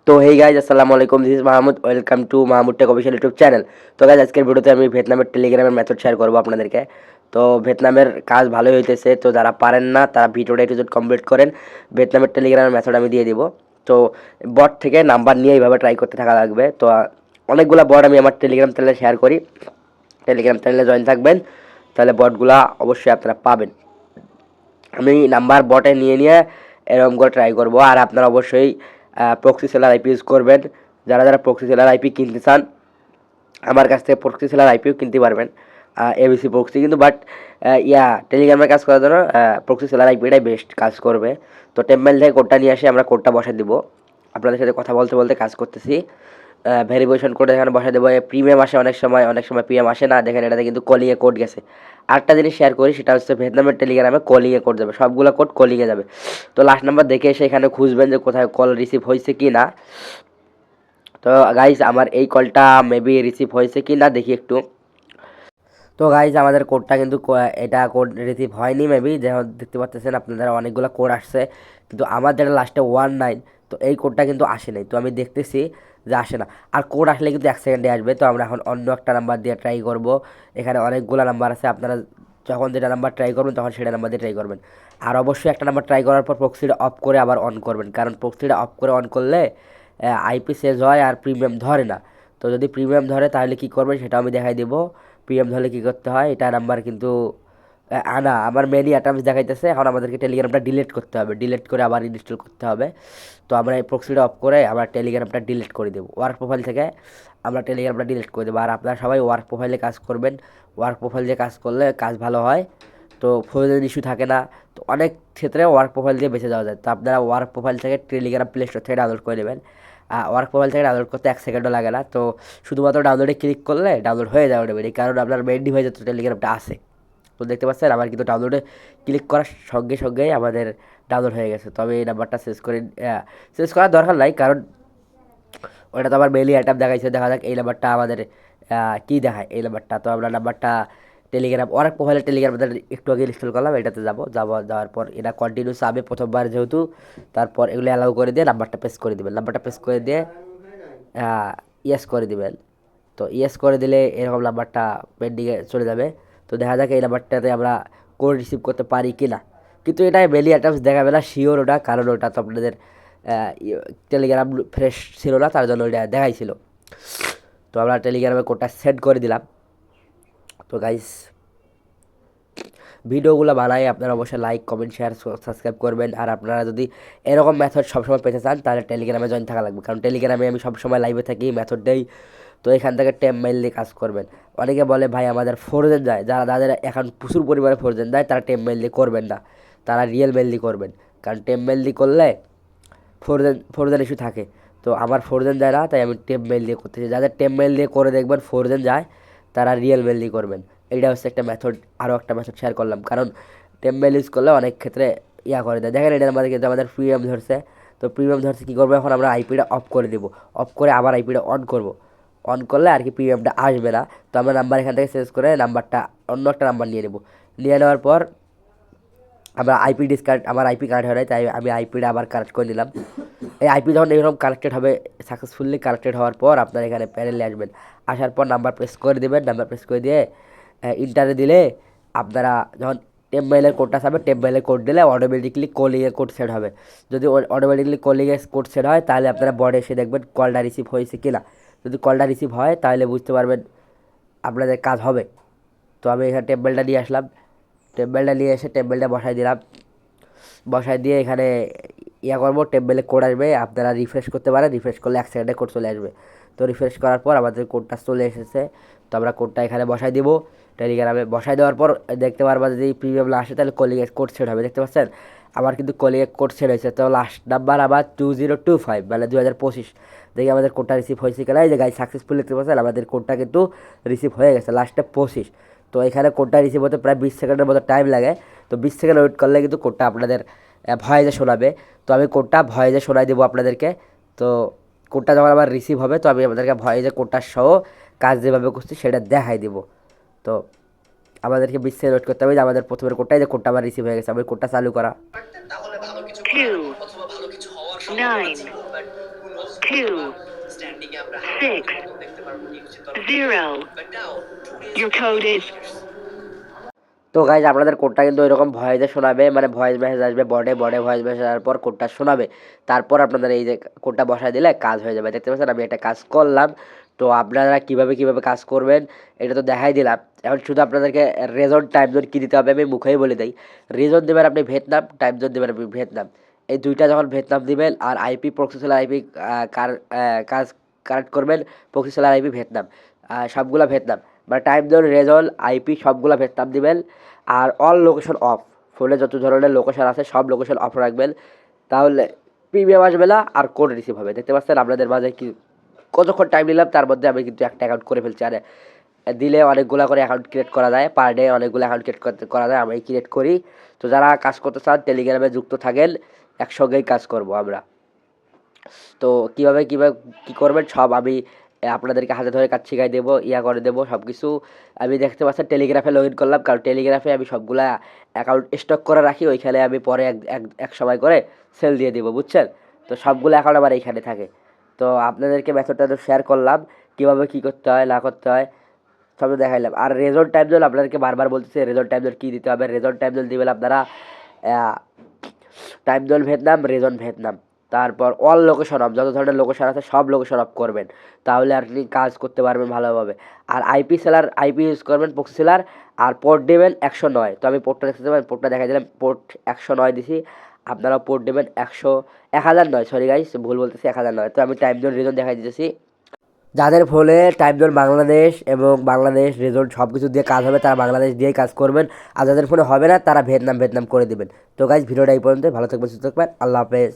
তো hey guys, আসসালামু আলাইকুম, this is Mahmud, welcome to Mahmud take official YouTube channel. তো গাইজ, আজকের ভিডিওতে আমি ভিয়েতনামের টেলিগ্রামের মেথড শেয়ার করবো আপনাদেরকে। তো ভিয়েতনামের কাজ ভালোই হইতেছে, তো যারা পারেন না তারা ভিডিওটা একটু যদি কমপ্লিট করেন, ভিয়েতনামের টেলিগ্রামের মেথড আমি দিয়ে দিব। তো বট থেকে নাম্বার নিয়ে এইভাবে ট্রাই করতে থাকা লাগবে। তো অনেকগুলো বট আমি আমার টেলিগ্রাম চ্যানেলে শেয়ার করি, টেলিগ্রাম চ্যানেলে জয়েন থাকবেন, তাহলে বটগুলা অবশ্যই আপনারা পাবেন। আমি নাম্বার বটে নিয়ে নিয়ে এরকম করে ট্রাই করবো। আর আপনারা অবশ্যই প্রক্সি সেলার আইপি ইউজ করবেন। যারা যারা প্রক্সি সেলার আইপি কিনতে চান, আমার কাছ থেকে প্রক্সি সেলার আইপিও কিনতে পারবেন, এবিসি প্রক্সি। কিন্তু বাট টেলিগ্রামের কাজ করার জন্য প্রক্সি সেলার আইপিটাই বেস্ট কাজ করবে। তো টেম্পেল থেকে কোডটা নিয়ে আসি, আমরা কোডটা বসে দিব। আপনাদের সাথে কথা বলতে বলতে কাজ করতেছি। ভেরিফিকেশন কোড এখানে বসে দেবো। প্রিমিয়াম আসে অনেক সময়, অনেক সময় প্রিমিয়াম আসে না। দেখেন, এটাতে কিন্তু কলিংয়ে কোড গেছে। আরেকটা জিনিস শেয়ার করি, সেটা হচ্ছে ভিয়েতনামের টেলিগ্রামে কলিংয়ে কোড যাবে, সবগুলো কোড কলিংয়ে যাবে। তো লাস্ট নাম্বার দেখে এসে এখানে খুঁজবেন যে কোথায় কল রিসিভ হয়েছে কি না। তো গাইজ, আমার এই কলটা মেবি রিসিভ হয়েছে কি না দেখি একটু। তো গাইজ, আমাদের কোডটা কিন্তু এটা কোড রিসিভ হয়নি মেবি। যেমন দেখতে পাচ্ছেন আপনারা, অনেকগুলো কোড আসছে, কিন্তু আমার যেটা লাস্টে 19, তো এই কোডটা কিন্তু আসে নাই। তো আমি দেখতেছি যে আসে না। আর কোড আসলে কিন্তু 1 সেকেন্ডে আসবে। তো আমরা এখন অন্য একটা নাম্বার দিয়ে ট্রাই করব। এখানে অনেকগুলো নাম্বার আছে, আপনারা যখন যেটা নাম্বার ট্রাই করবেন তখন সেটা নাম্বার দিয়ে ট্রাই করবেন। আর অবশ্যই একটা নাম্বার ট্রাই করার পর প্রক্সিটা অফ করে আবার অন করবেন, কারণ প্রক্সিটা অফ করে অন করলে আইপি সেজ হয় আর প্রিমিয়াম ধরে না। তো যদি প্রিমিয়াম ধরে তাহলে কী করবেন সেটাও আমি দেখাই দেবো। প্রিমিয়াম ধরলে কী করতে হয়, এটা নাম্বার কিন্তু আনা আমার মেনি অ্যাটাম্পস দেখাইতেছে। এখন আমাদেরকে টেলিগ্রামটা ডিলিট করতে হবে, ডিলিট করে আবার ইনস্টল করতে হবে। তো আমরা এই প্রক্সিটা অফ করে আমরা টেলিগ্রামটা ডিলিট করে দেবো। ওয়ার্ক প্রোফাইল থেকে আমরা টেলিগ্রামটা ডিলিট করে দেবো। আর আপনারা সবাই ওয়ার্ক প্রোফাইলে কাজ করবেন। ওয়ার্ক প্রোফাইল দিয়ে কাজ করলে কাজ ভালো হয়। তো ফোনের ইস্যু থাকে না। তো অনেক ক্ষেত্রে ওয়ার্ক প্রোফাইল দিয়ে বেঁচে যাওয়া যায়। তো আপনারা ওয়ার্ক প্রোফাইল থেকে টেলিগ্রাম প্লে স্টোর থেকে ডাউনলোড করে নেবেন। ওয়ার্ক প্রোফাইল থেকে ডাউনলোড করতে 1 সেকেন্ডও লাগে না। তো শুধুমাত্র ডাউনলোডে ক্লিক করলে ডাউনলোড হয়ে যাবে অটোমেটিক, কারণ আপনার মেইন ডিভাইসে তো টেলিগ্রামটা আছে। তো দেখতে পাচ্ছেন আমার কিন্তু ডাউনলোডে ক্লিক করার সঙ্গে সঙ্গেই আমাদের ডাউনলোড হয়ে গেছে। তবে এই নাম্বারটা চেঞ্জ করার দরকার নাই, কারণ ওটা তো আমার মেইলি অ্যাটাপ দেখাইছে। দেখা যাক এই নাম্বারটা আমাদের কী দেখায় এই নাম্বারটা। তো আমরা নাম্বারটা টেলিগ্রাম অনেক প্রোফাইলে টেলিগ্রাম একটু আগে ইনস্টল করলাম, এটাতে যাওয়ার পর এটা কন্টিনিউ চাবে প্রথমবার যেহেতু। তারপর এগুলো অ্যালাউ করে দিয়ে নাম্বারটা পেস্ট করে দেবেন। নাম্বারটা পেস্ট করে দিয়ে ইয়েস করে দিবেন। তো ইয়েস করে দিলে এরকম নাম্বারটা পেন্ডিংয়ে চলে যাবে। তো দেখা যাক এই নাম্বারটাতে আমরা কোড রিসিভ করতে পারি কি না। কিন্তু এটা মেলি অ্যাটাম্পস দেখাবে না, শিওর ওটা, কারণ ওটা তো আপনাদের টেলিগ্রাম ফ্রেশ ছিল না, তার জন্য ওইটা দেখাইছিল। তো আমরা টেলিগ্রামে কোডটা সেট করে দিলাম। তো গাইস, ভিডিওগুলো বানাই আপনারা অবশ্যই লাইক কমেন্ট শেয়ার সাবস্ক্রাইব করবেন। আর আপনারা যদি এরকম মেথড সবসময় পেতে চান তাহলে টেলিগ্রামে জয়েন থাকা লাগবে, কারণ টেলিগ্রামে আমি সবসময় লাইভে থাকি, মেথড দেই। তো এখান থেকে টেম মেইল কাজ করবেন। অনেকে বলে ভাই আমাদের ফোরজেন যায়, যাদের এখন প্রচুর পরিমাণে ফোরজেন যায় তারা টেম মেইল করবেন না, তারা রিয়েল মেইল করবেন। কারণ টেম মেইল করলে ফোরজেন ইস্যু থাকে। তো আমার ফোরজেন যায় না, তাই আমি টেম মেইল দিয়ে করতেছি। যাদের টেম মেইল দিয়ে করে দেখবেন ফোরজেন যায়, তারা রিয়েল মেইল দিয়ে করবেন। এইটা হচ্ছে একটা মেথড। আরও একটা মেথড শেয়ার করলাম, কারণ টেম মেইল ইউজ করলে অনেক ক্ষেত্রে করে দেয়। দেখেন, এটা আমাদের কিন্তু আমাদের প্রিমিয়াম ধরছে। তো প্রিমিয়াম ধরছে কী করবো, এখন আমরা আইপিটা অফ করে দেবো। অফ করে আবার আইপিটা অন করব। অন করলে আর কি প্রিমিয়ামটা আসবে না। তো আমরা নাম্বার এখান থেকে চেঞ্জ করে নাম্বারটা অন্য একটা নাম্বার নিয়ে নেব। নিয়ে নেওয়ার পর আমরা আইপি ডিসকানেক্ট, আমার আইপি কানেক্ট হয় নাই, তাই আমি আইপিটা আবার কানেক্ট করে নিলাম। এই আইপি যখন এরকম কানেক্টেড হবে, সাকসেসফুলি কানেক্টেড হওয়ার পর আপনার এখানে প্যানেলে আসবেন। আসার পর নাম্বার প্রেস করে দেবেন। নাম্বার প্রেস করে দিয়ে ইন্টারে দিলে আপনারা যখন টেপ মেইলের কোডটা চাবে, টেপ মেইলের কোড দিলে অটোমেটিকলি কলিংয়ের কোড সেট হবে। যদি অটোমেটিকলি কলিংয়ের কোড সেট হয় তাহলে আপনারা বডে এসে দেখবেন কলটা রিসিভ হয়েছে কি না। যদি কলটা রিসিভ হয় তাহলে বুঝতে পারবেন আপনাদের কাজ হবে। তো আমি এখানে টেবিলটা নিয়ে আসলাম, টেবিলটা নিয়ে এসে টেবিলটা বসাই দিলাম। বসাই দিয়ে এখানে করবো, টেবিলে কোড আসবে, আপনারা রিফ্রেশ করতে পারেন। রিফ্রেশ করলে 1 সেকেন্ডে কোড চলে আসবে। তো রিফ্রেশ করার পর আমাদের কোডটা চলে এসেছে। তো আমরা কোডটা এখানে বসাই দিব। টেলিগ্রামে বসাই দেওয়ার পর দেখতে পারবা যদি প্রিমিয়াম না আসে তাহলে কলিংয়ের কোড সেট হবে। দেখতে পাচ্ছেন আমার কিন্তু কলিংয়ের কোড সেট হয়েছে। তো লাস্ট নাম্বার আবার 2025, মানে 2025। দেখি আমাদের কোডটা রিসিভ হয়েছে কিনা। এই যে গাইজ সাকসেসফুল দেখতে পাচ্ছেন আমাদের কোডটা কিন্তু রিসিভ হয়ে গেছে, লাস্টে 25। তো এখানে কোডটা রিসিভ হতে প্রায় 20 সেকেন্ডের মতো টাইম লাগে। তো 20 সেকেন্ড ওয়েট করলে কিন্তু কোডটা আপনাদের ভয়েসে শোনাবে। তো আমি কোডটা ভয়েসে শোনাই দেবো আপনাদেরকে। তো কোডটা যখন আবার রিসিভ হবে তো আমি আপনাদেরকে ভয়েসে কোডটা সহ কাজ যেভাবে করছি সেটা দেখাই দেবো। তো আমাদেরকে 20 সেকেন্ড ওয়েট করতে হবে। যে আমাদের প্রথমের কোডটা, যে কোডটা আবার রিসিভ হয়ে গেছে, আমি কোডটা চালু করা। 2 6 0. Your code is তো গাইজ আপনাদের কোডটা কিন্তু এরকম ভয়েসে শোনাবে, মানে ভয়েস মেসেজ আসবে বডে ভয়েস মেসেজ আসার পর কোডটা শোনাবে, তারপর আপনাদের এই যে কোডটা বসায় দিলে কাজ হয়ে যাবে। দেখতে পাচ্ছেন আমি একটা কাজ করলাম। তো আপনারা কিভাবে কাজ করবেন এটা তো দেখাই দিলাম। এখন শুধু আপনাদেরকে রেজল্ট টাইম জোন কী দিতে হবে আমি মুখেই বলে দিই। রিজন দেবেন আপনি ভিয়েতনাম, টাইম জোন দেবেন আপনি ভিয়েতনাম। এই দুইটা যখন ভিয়েতনাম দিবেন আর আইপি প্রক্সিসেলার আইপি কাজ কারেক্ট করবেন প্রক্সিসেলার আইপি ভিয়েতনাম, সবগুলা ভিয়েতনাম, মানে টাইম জোন রেজল আইপি সবগুলা ভিয়েতনাম দিবেন। আর অল লোকেশন অফ, ফোনে যত ধরনের লোকেশন আছে সব লোকেশন অফ রাখবেন, তাহলে প্রিমিয়াম আসবে না আর কোড রিসিভ হবে। দেখতে পাচ্ছেন আপনাদের মাঝে কি কতক্ষণ টাইম নিলাম, তার মধ্যে আমি কিন্তু একটা অ্যাকাউন্ট করে ফেলছি। আর দিলে অনেকগুলো করে অ্যাকাউন্ট ক্রিয়েট করা যায়, পার ডে অনেকগুলো অ্যাকাউন্ট ক্রিয়েট করা যায়, আমি ক্রিয়েট করি। তো যারা কাজ করতে চান টেলিগ্রামে যুক্ত থাকেন, একসঙ্গেই কাজ করব আমরা। তো কীভাবে কী করবেন সব আমি আপনাদেরকে হাতে ধরে কাজ শিখাই দেবো, করে দেবো সব কিছু। আমি দেখতে পাচ্ছেন টেলিগ্রাফে লগ ইন করলাম, কারণ টেলিগ্রাফে আমি সবগুলা অ্যাকাউন্ট স্টক করে রাখি, ওইখানে আমি পরে এক সময় করে সেল দিয়ে দেবো, বুঝছেন। তো সবগুলো অ্যাকাউন্ট আমার এইখানে থাকে। তো আপনাদেরকে মেথডটা তো শেয়ার করলাম, কীভাবে কী করতে হয় না করতে হয় সব দেখাইলাম। আর রেজল্ট টাইম জোন আপনাদেরকে বারবার বলতেছে রেজল্ট টাইম জোন কী দিতে হবে। রেজল্ট টাইম জোন দিবেন আপনারা time zone Vietnam, Rezon Vietnam, তারপর অল লোকেশন অফ, যত ধরনের লোকেশন আছে সব লোকেশন অফ করবেন, তাহলে আপনি কাজ করতে পারবেন ভালোভাবে। আর আইপি ইউজ করবেন প্রক্সিসেলার, আর পোর্ট দেবেন 109। তো আমি পোর্টটা দেখতে পাবেন, পোর্টটা দেখা দিলাম, পোর্ট 109 দিছি। আপনারা পোর্ট দেবেন 1009, সরি গাইস ভুল বলতেছি, 1009। তো আমি টাইম জোন রিজন দেখাই দিতেছি। যাদের ফোনে টাইম জোন বাংলাদেশ এবং বাংলাদেশ রেজল্ট সব কিছু দিয়ে কাজ হবে তারা বাংলাদেশ দিয়েই কাজ করবেন, আর যাদের ফোনে হবে না তারা ভিয়েতনাম করে দেবেন। তো গাইজ ভিডিওটা এই পর্যন্ত, ভালো থাকবেন সুস্থ থাকবেন, আল্লাহ হাফেজ।